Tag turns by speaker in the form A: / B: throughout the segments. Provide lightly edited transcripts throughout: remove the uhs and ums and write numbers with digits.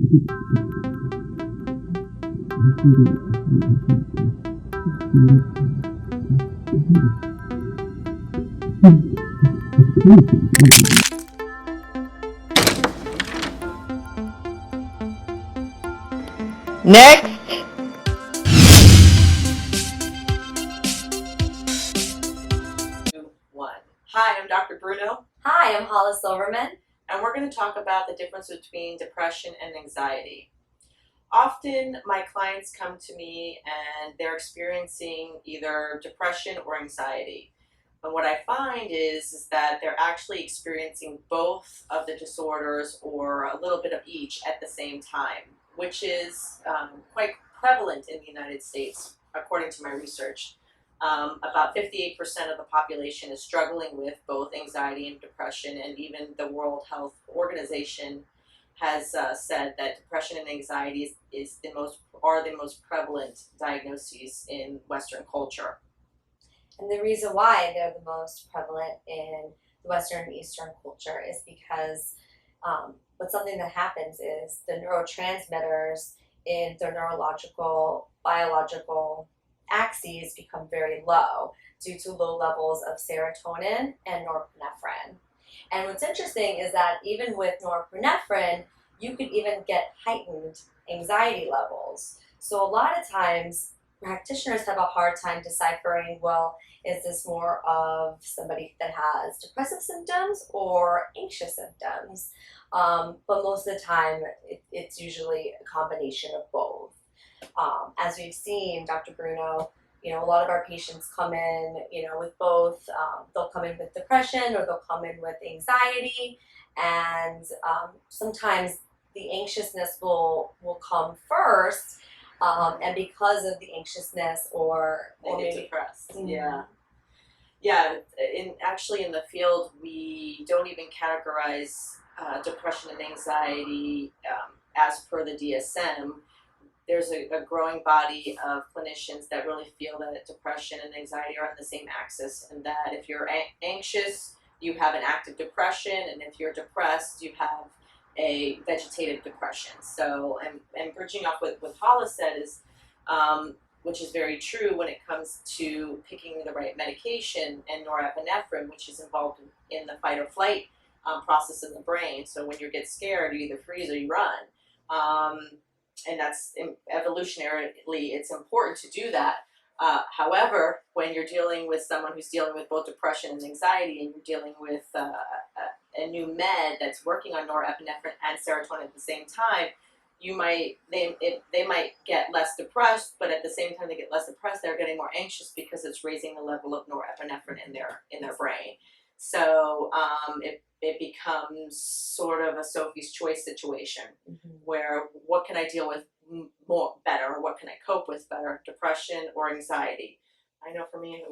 A: Next.
B: One. Hi, I'm Dr. Bruno,
C: Hi, I'm Hollis Silverman.
B: and we're going to talk about the difference between depression and anxiety. Often, my clients come to me and they're experiencing either depression or anxiety. And what I find is that they're actually experiencing both of the disorders or a little bit of each at the same time, which is quite prevalent in the United States, according to my research. About 58% of the population is struggling with both anxiety and depression, and even the World Health Organization has said that depression and anxiety are the most prevalent diagnoses in Western culture.
C: And the reason why they're the most prevalent in the Western and Eastern culture is because but something that happens is the neurotransmitters in their neurological, biological axes become very low due to low levels of serotonin and norepinephrine. And what's interesting is that even with norepinephrine, you could even get heightened anxiety levels. So a lot of times, practitioners have a hard time deciphering, well, is this more of somebody that has depressive symptoms or anxious symptoms? But most of the time, it's usually a combination of both. As we've seen, Dr. Bruno, a lot of our patients come in, with both. They'll come in with depression or they'll come in with anxiety, and sometimes the anxiousness will come first, and because of the anxiousness or
B: They get
C: maybe
B: depressed.
C: Mhm.
B: Yeah. In the field, we don't even categorize depression and anxiety as per the DSM. There's a growing body of clinicians that really feel that depression and anxiety are on the same axis, and that if you're anxious, you have an active depression, and if you're depressed, you have a vegetative depression. So, and bridging off what Hollis said is, which is very true when it comes to picking the right medication and norepinephrine, which is involved in the fight or flight process in the brain. So when you get scared, you either freeze or you run. And that's evolutionarily, it's important to do that. However, when you're dealing with someone who's dealing with both depression and anxiety, and you're dealing with a new med that's working on norepinephrine and serotonin at the same time, they might get less depressed, but at the same time they get less depressed, they're getting more anxious because it's raising the level of norepinephrine in their brain. So it becomes sort of a Sophie's choice situation, where what can I deal with more better, or what can I cope with better, depression or anxiety? I know for me,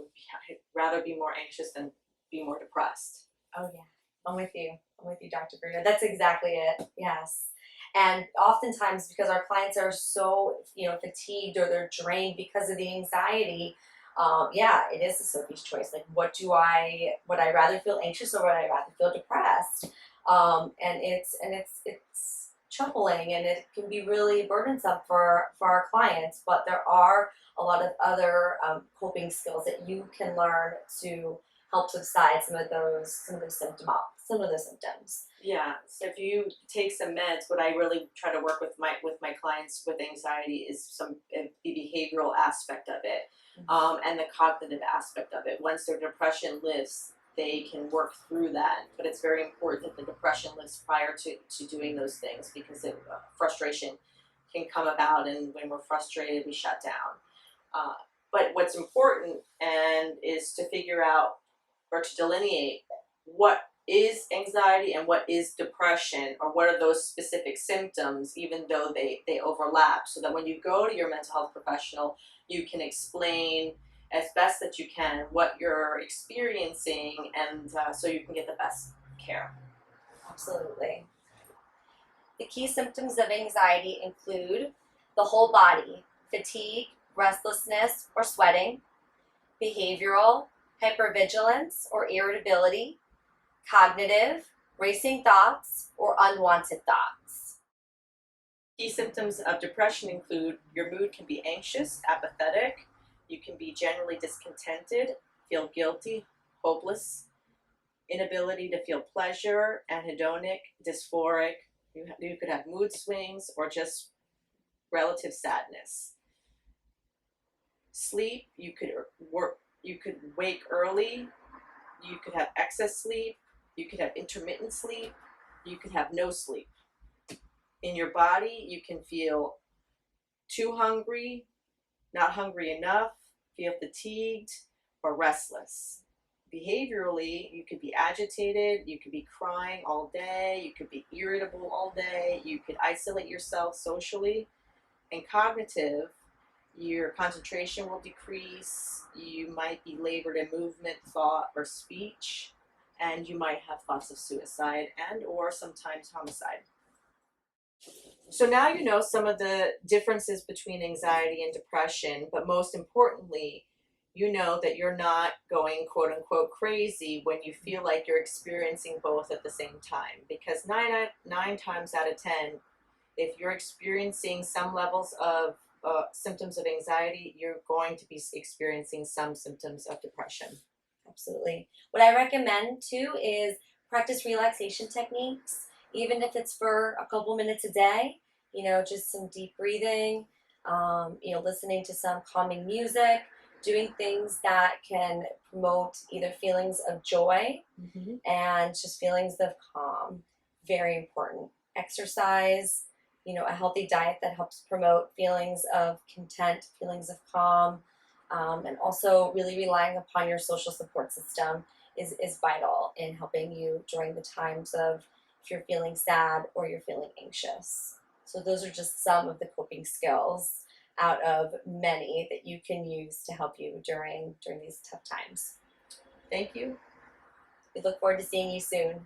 B: I'd rather be more anxious than be more depressed.
C: Oh yeah, I'm with you. I'm with you, Dr. Bruno. That's exactly it. Yes. And oftentimes, because our clients are so fatigued or they're drained because of the anxiety, yeah, it is a Sophie's choice. Like, would I rather feel anxious or would I rather feel depressed? And it's troubling, and it can be really burdensome for our clients. But there are a lot of other coping skills that you can learn to help subside some of those symptoms.
B: Yeah. So if you take some meds, what I really try to work with my clients with anxiety is the behavioral aspect of it, and the cognitive aspect of it. Once their depression lifts, they can work through that. But it's very important that the depression lifts prior to doing those things, because frustration can come about, and when we're frustrated, we shut down. But what's important and is to figure out or to delineate what is anxiety and what is depression, or what are those specific symptoms, even though they overlap, so that when you go to your mental health professional, you can explain as best that you can what you're experiencing, and so you can get the best care.
C: Absolutely. The key symptoms of anxiety include the whole body: fatigue, restlessness, or sweating; behavioral, hypervigilance or irritability; cognitive, racing thoughts or unwanted thoughts.
B: Key symptoms of depression include your mood can be anxious, apathetic, you can be generally discontented, feel guilty, hopeless, inability to feel pleasure, anhedonic, dysphoric. You could have mood swings or just relative sadness. Sleep, you could wake early, you could have excess sleep, you could have intermittent sleep, you could have no sleep. In your body, you can feel too hungry, not hungry enough, feel fatigued, or restless. Behaviorally, you could be agitated, you could be crying all day, you could be irritable all day, you could isolate yourself socially. And cognitive, your concentration will decrease, you might be labored in movement, thought, or speech, and you might have thoughts of suicide and or sometimes homicide. So now you know some of the differences between anxiety and depression, but most importantly, you know that you're not going quote unquote crazy when you feel like you're experiencing both at the same time. Because nine times out of 10, if you're experiencing some levels of symptoms of anxiety, you're going to be experiencing some symptoms of depression.
C: Absolutely. What I recommend too is practice relaxation techniques, even if it's for a couple minutes a day. Just some deep breathing, listening to some calming music, doing things that can promote either feelings of joy
B: Mm-hmm.
C: and just feelings of calm. Very important. Exercise, a healthy diet that helps promote feelings of content, feelings of calm, and also really relying upon your social support system is vital in helping you during the times of if you're feeling sad or you're feeling anxious. So those are just some of the coping skills out of many that you can use to help you during these tough times.
B: Thank you.
C: We look forward to seeing you soon.